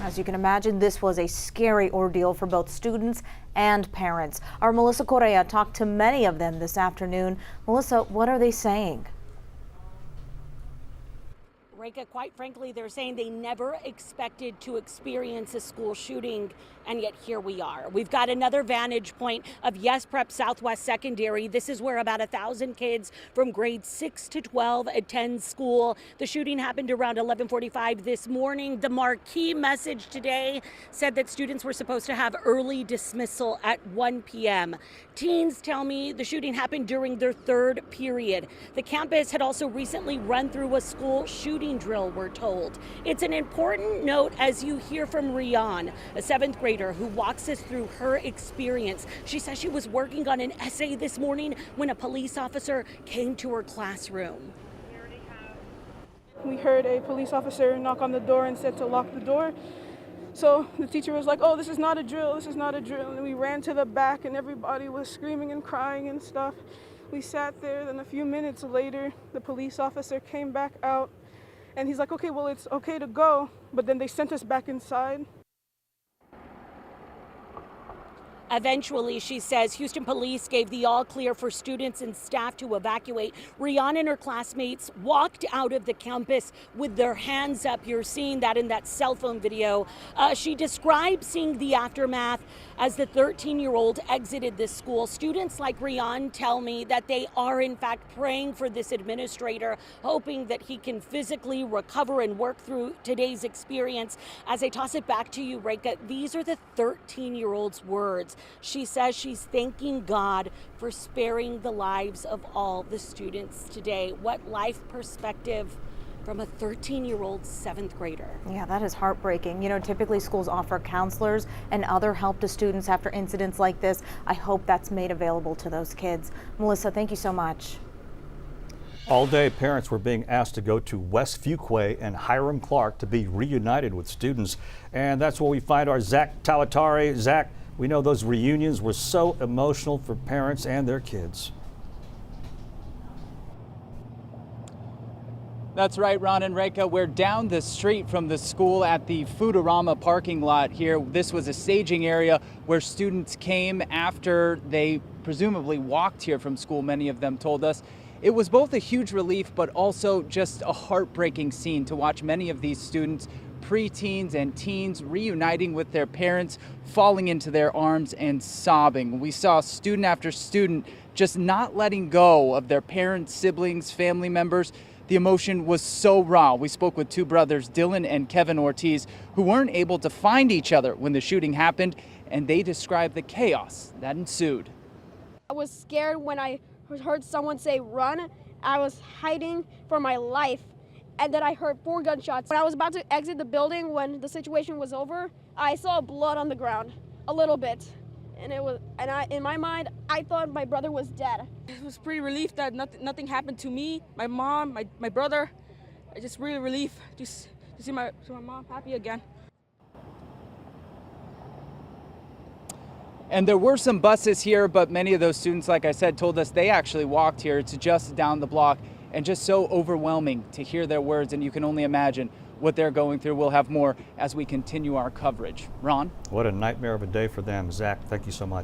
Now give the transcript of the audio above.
As you can imagine, this was a scary ordeal for both students and parents. Our Melissa Correa talked to many of them this afternoon. Melissa, what are they saying? Reka, quite frankly, they're saying they never expected to experience a school shooting, and yet here we are. We've got another vantage point of Yes Prep Southwest Secondary. This is where about 1,000 kids from grades 6 to 12 attend school. The shooting happened around 11:45 this morning. The marquee message today said that students were supposed to have early dismissal at 1 p.m. Teens tell me the shooting happened during their third period. The campus had also recently run through a school shooting drill, we're told. It's an important note as you hear from Rian, a 7th grader who walks us through her experience. She says she was working on an essay this morning when a police officer came to her classroom. We heard a police officer knock on the door and said to lock the door. So the teacher was like, "Oh, this is not a drill, this is not a drill." And we ran to the back and everybody was screaming and crying and stuff. We sat there, then a few minutes later, the police officer came back out and he's like, "Okay, well, it's okay to go." But then they sent us back inside. Eventually, she says, Houston police gave the all clear for students and staff to evacuate. Rihanna and her classmates walked out of the campus with their hands up. You're seeing that in that cell phone video. She described seeing the aftermath as the 13-year-old exited the school. Students like Rihanna tell me that they are in fact praying for this administrator, hoping that he can physically recover and work through today's experience. As I toss it back to you, Reka, these are the 13-year-old's words. She says she's thanking God for sparing the lives of all the students today. What life perspective from a 13-year-old 7th grader. Yeah, that is heartbreaking. You know, typically schools offer counselors and other help to students after incidents like this. I hope that's made available to those kids. Melissa, thank you so much. All day, parents were being asked to go to West Fuquay and Hiram Clark to be reunited with students. And that's where we find our Zach Talatari. Zach, we know those reunions were so emotional for parents and their kids. That's right, Ron and Reka. We're down the street from the school at the Foodorama parking lot here. This was a staging area where students came after they presumably walked here from school, many of them told us. It was both a huge relief, but also just a heartbreaking scene to watch many of these students, preteens and teens, reuniting with their parents, falling into their arms and sobbing. We saw student after student just not letting go of their parents, siblings, family members. The emotion was so raw. We spoke with two brothers, Dylan and Kevin Ortiz, who weren't able to find each other when the shooting happened, and they described the chaos that ensued. I was scared when I heard someone say run. I was hiding for my life, and then I heard 4 gunshots. When I was about to exit the building, when the situation was over, I saw blood on the ground, a little bit. In my mind, I thought my brother was dead. It was pretty relief that nothing happened to me, my mom, my brother. I just really relief just to see my mom happy again. And there were some buses here, but many of those students, like I said, told us they actually walked here. It's just down the block, and just so overwhelming to hear their words, and you can only imagine what they're going through. We'll have more as we continue our coverage. Ron? What a nightmare of a day for them. Zach, thank you so much.